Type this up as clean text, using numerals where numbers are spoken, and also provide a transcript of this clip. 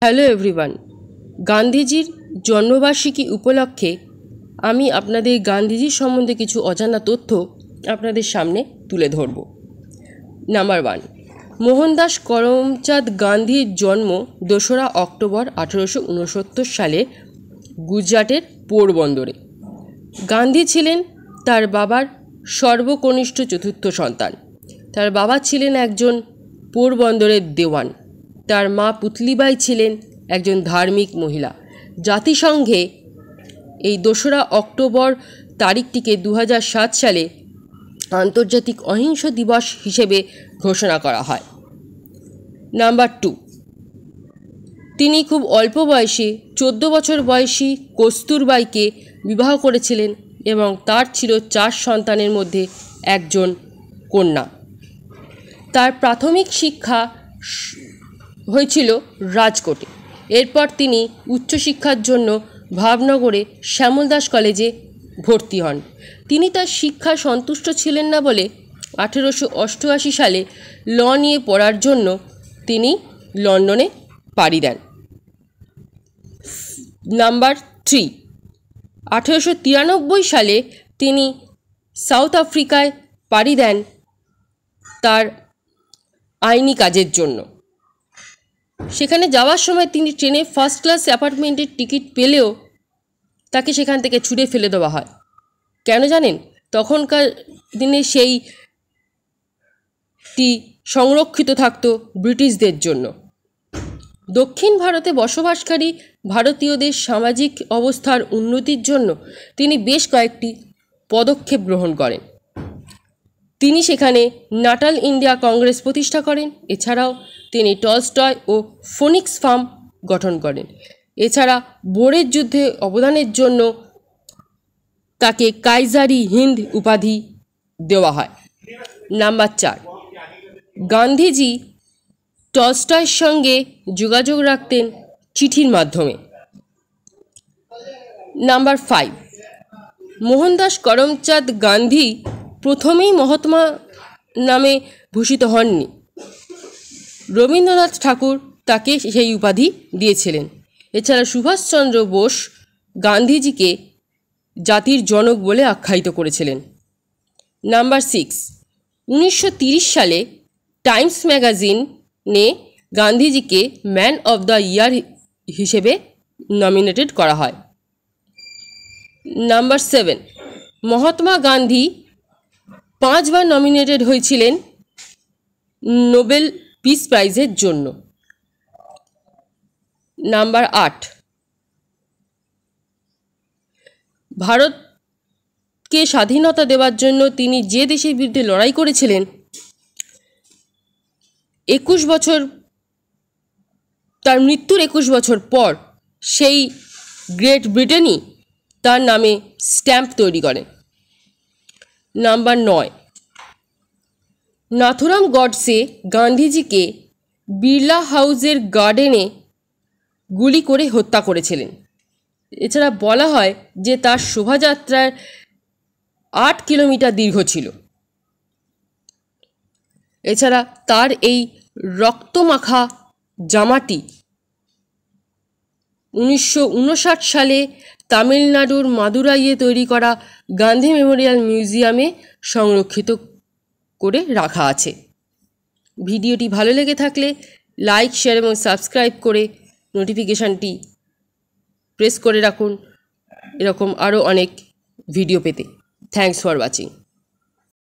Hello everyone, গান্ধীজির জন্মবার্ষিকী উপলক্ষে আমি আপনাদের গান্ধীজির সম্বন্ধে কিছু অজানা তথ্য আপনাদের সামনে তুলে ধরব। নাম্বার 1, মোহনদাস করমচাঁদ গান্ধীর জন্ম 2রা অক্টোবর 1869 সালে গুজরাটের পোরবন্দরে। গান্ধী ছিলেন তার বাবার সর্বকনিষ্ঠ চতুর্থ সন্তান। তার বাবা ছিলেন একজন পোরবন্দরের দেওয়ান। তার মা পুতলিবাই ছিলেন একজন ধার্মিক মহিলা। জাতিসংঘে এই 2রা অক্টোবর তারিখটিকে 2007 সালে আন্তর্জাতিক অহিংস দিবস হিসেবে ঘোষণা করা হয়। নাম্বার 2, তিনি খুব অল্প বয়সে 14 বছর বয়সী কস্তুরবাইকে বিবাহ করেছিলেন এবং তার ছিল 4 সন্তানের মধ্যে একজন কন্যা। তার প্রাথমিক শিক্ষা হয়েছিল রাজকোটে। এরপর তিনি উচ্চশিক্ষার জন্য ভাবনগরে শ্যামলদাস কলেজে ভর্তি হন। তিনি তার শিক্ষায় সন্তুষ্ট ছিলেন না বলে 1888 সালে ল নিয়ে পড়ার জন্য তিনি লন্ডনে পাড়ি দেন। নাম্বার 3, 1893 সালে তিনি সাউথ আফ্রিকায় পাড়ি দেন তার আইনি কাজের জন্য। সেখানে যাওয়ার সময় তিনি ট্রেনে ফার্স্ট ক্লাস অ্যাপার্টমেন্টের টিকিট পেলেও তাকে সেখান থেকে ছুঁড়ে ফেলে দেওয়া হয়। কেন জানেন? তখনকার দিনে সেইটি সংরক্ষিত থাকতো ব্রিটিশদের জন্য। দক্ষিণ ভারতে বসবাসকারী ভারতীয়দের সামাজিক অবস্থার উন্নতির জন্য তিনি বেশ কয়েকটি পদক্ষেপ গ্রহণ করেন। তিনি সেখানে নাটাল ইন্ডিয়া কংগ্রেস প্রতিষ্ঠা করেন। এছাড়াও তিনি টলস্টয় ও ফোনিক্স ফার্ম গঠন করেন। এছাড়া বোরের যুদ্ধে অবদানের জন্য তাকে কাইজারি হিন্দ উপাধি দেওয়া হয়। নাম্বার 4, গান্ধীজি টলস্টয়ের সঙ্গে যোগাযোগ রাখতেন চিঠির মাধ্যমে। নাম্বার 5, মোহনদাস করমচাঁদ গান্ধী প্রথমেই মহাত্মা নামে ভূষিত হননি। রবীন্দ্রনাথ ঠাকুর তাকে সেই উপাধি দিয়েছিলেন। এছাড়া সুভাষচন্দ্র বোস গান্ধীজিকে জাতির জনক বলে আখ্যায়িত করেছিলেন। নাম্বার 6, 1930 সালে টাইমস ম্যাগাজিনে গান্ধীজিকে ম্যান অফ দ্য ইয়ার হিসেবে নমিনেটেড করা হয়। নাম্বার 7, মহাত্মা গান্ধী 5 বার নমিনেটেড হয়েছিলেন নোবেল পিস প্রাইজের জন্য। নাম্বার 8, ভারতকে স্বাধীনতা দেওয়ার জন্য তিনি যে দেশের বিরুদ্ধে লড়াই করেছিলেন 21 বছর, তার মৃত্যুর 21 বছর পর সেই গ্রেট ব্রিটেনই তার নামে স্ট্যাম্প তৈরি করেন। নাম্বার 9, নাথুরাম গডসে গান্ধীজিকে বিড়লা হাউসের গার্ডেনে গুলি করে হত্যা করেছিলেন। এছাড়া বলা হয় যে তার শোভাযাত্রার 8 কিলোমিটার দীর্ঘ ছিল। এছাড়া তার এই রক্তমাখা জামাটি 1959 সালে তামিলনাড়ুর মাদুরাইয়ে তৈরি করা গান্ধী মেমোরিয়াল মিউজিয়ামে সংরক্ষিত করে রাখা আছে। ভিডিওটি ভালো লেগে থাকলে লাইক, শেয়ার এবং সাবস্ক্রাইব করে নোটিফিকেশানটি প্রেস করে রাখুন এরকম আরও অনেক ভিডিও পেতে। Thanks for watching.